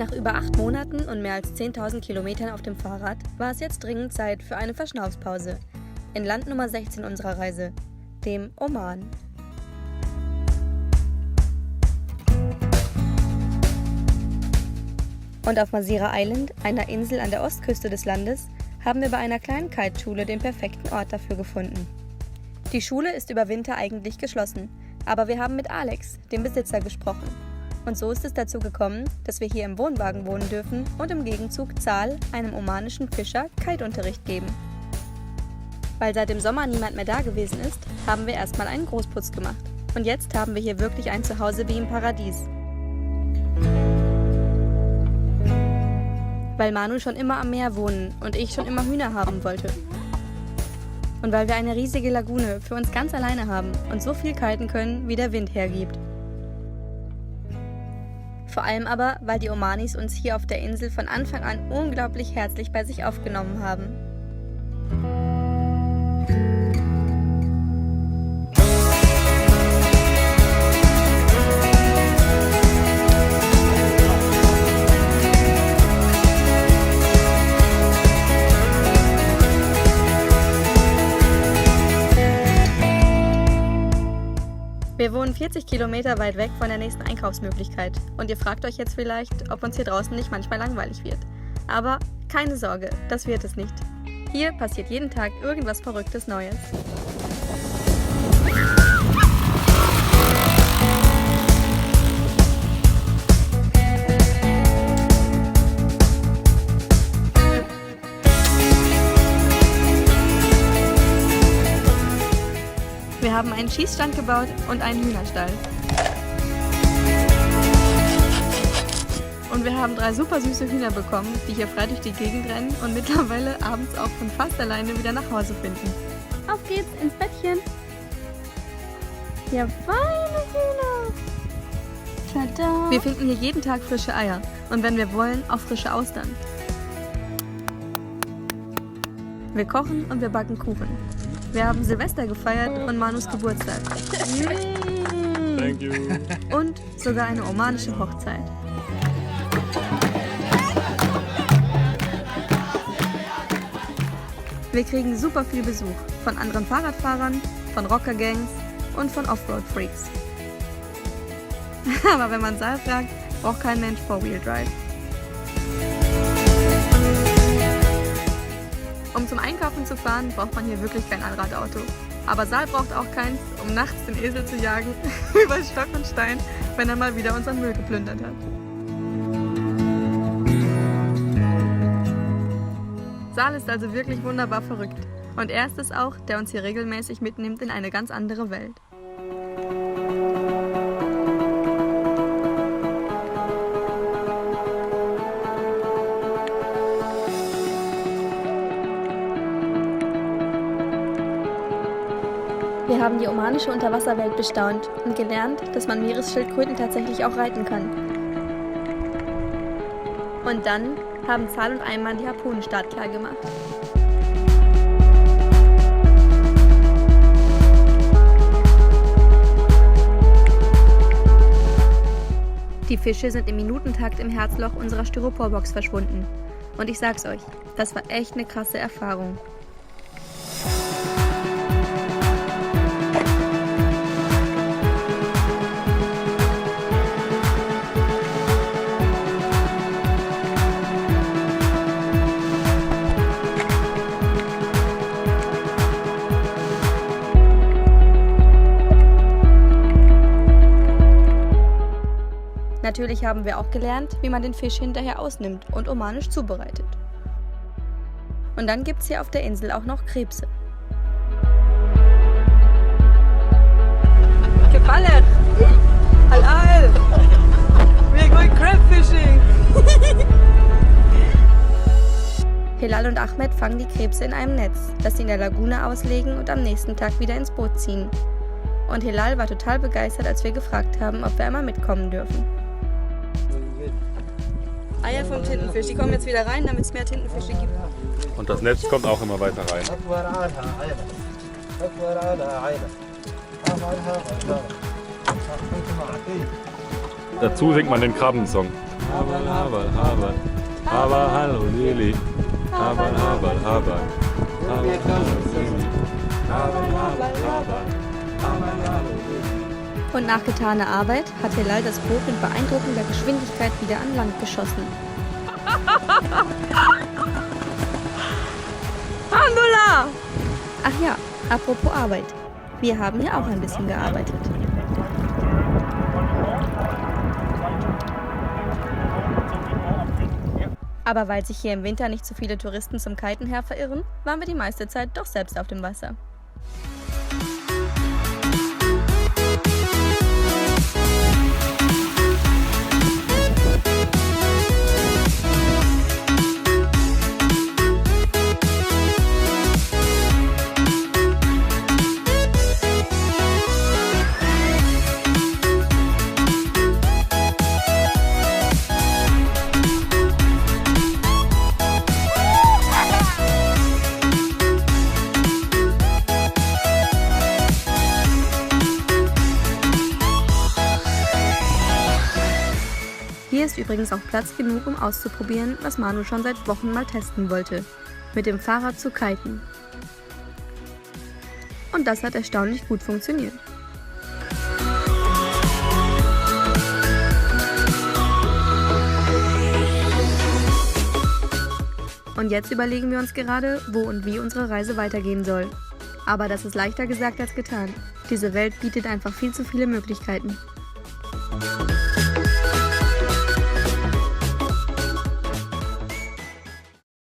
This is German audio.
Nach über 8 Monaten und mehr als 10.000 Kilometern auf dem Fahrrad war es jetzt dringend Zeit für eine Verschnaufspause. In Land Nummer 16 unserer Reise, dem Oman. Und auf Masira Island, einer Insel an der Ostküste des Landes, haben wir bei einer kleinen Kiteschule den perfekten Ort dafür gefunden. Die Schule ist über Winter eigentlich geschlossen, aber wir haben mit Alex, dem Besitzer, gesprochen. Und so ist es dazu gekommen, dass wir hier im Wohnwagen wohnen dürfen und im Gegenzug Zal, einem omanischen Fischer, Kiteunterricht geben. Weil seit dem Sommer niemand mehr da gewesen ist, haben wir erstmal einen Großputz gemacht. Und jetzt haben wir hier wirklich ein Zuhause wie im Paradies. Weil Manu schon immer am Meer wohnen und ich schon immer Hühner haben wollte. Und weil wir eine riesige Lagune für uns ganz alleine haben und so viel kiten können, wie der Wind hergibt. Vor allem aber, weil die Omanis uns hier auf der Insel von Anfang an unglaublich herzlich bei sich aufgenommen haben. Wir wohnen 40 Kilometer weit weg von der nächsten Einkaufsmöglichkeit und ihr fragt euch jetzt vielleicht, ob uns hier draußen nicht manchmal langweilig wird. Aber keine Sorge, das wird es nicht. Hier passiert jeden Tag irgendwas Verrücktes Neues. Wir haben einen Schießstand gebaut und einen Hühnerstall. Und wir haben 3 super süße Hühner bekommen, die hier frei durch die Gegend rennen und mittlerweile abends auch von fast alleine wieder nach Hause finden. Auf geht's ins Bettchen! Ja, feine Hühner! Tada! Wir finden hier jeden Tag frische Eier und wenn wir wollen, auch frische Austern. Wir kochen und wir backen Kuchen. Wir haben Silvester gefeiert und Manus Geburtstag. Thank you. Und sogar eine omanische Hochzeit. Wir kriegen super viel Besuch von anderen Fahrradfahrern, von Rockergangs und von Offroad-Freaks. Aber wenn man Sal fragt, braucht kein Mensch Four-Wheel-Drive. Um zum Einkaufen zu fahren, braucht man hier wirklich kein Allradauto. Aber Sal braucht auch keins, um nachts den Esel zu jagen über Stock und Stein, wenn er mal wieder unseren Müll geplündert hat. Sal ist also wirklich wunderbar verrückt. Und er ist es auch, der uns hier regelmäßig mitnimmt in eine ganz andere Welt. Wir haben die omanische Unterwasserwelt bestaunt und gelernt, dass man Meeresschildkröten tatsächlich auch reiten kann. Und dann haben Zal und Ayman die Harpunen startklar gemacht. Die Fische sind im Minutentakt im Herzloch unserer Styroporbox verschwunden. Und ich sag's euch, das war echt eine krasse Erfahrung. Natürlich haben wir auch gelernt, wie man den Fisch hinterher ausnimmt und omanisch zubereitet. Und dann gibt's hier auf der Insel auch noch Krebse. Gefallen! Halal! We're going crab fishing! Hilal und Ahmed fangen die Krebse in einem Netz, das sie in der Lagune auslegen und am nächsten Tag wieder ins Boot ziehen. Und Hilal war total begeistert, als wir gefragt haben, ob wir einmal mitkommen dürfen. Eier vom Tintenfisch, die kommen jetzt wieder rein, damit es mehr Tintenfische gibt. Und das Netz kommt auch immer weiter rein. Dazu singt man den Krabbensong. Haberl, Haberl, Haberl. Aber hallo Lili. Haberl, Haberl, Haberl. Haberl, hallo Lili. Haberl, Haberl, Haberl. Haberl, hallo Lili. Und nach getaner Arbeit hat Hilal das Boot mit beeindruckender Geschwindigkeit wieder an Land geschossen. Angela! Ach ja, apropos Arbeit. Wir haben hier auch ein bisschen gearbeitet. Aber weil sich hier im Winter nicht so viele Touristen zum Kiten her verirren, waren wir die meiste Zeit doch selbst auf dem Wasser. Hier ist übrigens auch Platz genug, um auszuprobieren, was Manu schon seit Wochen mal testen wollte: mit dem Fahrrad zu kiten. Und das hat erstaunlich gut funktioniert. Und jetzt überlegen wir uns gerade, wo und wie unsere Reise weitergehen soll. Aber das ist leichter gesagt als getan. Diese Welt bietet einfach viel zu viele Möglichkeiten.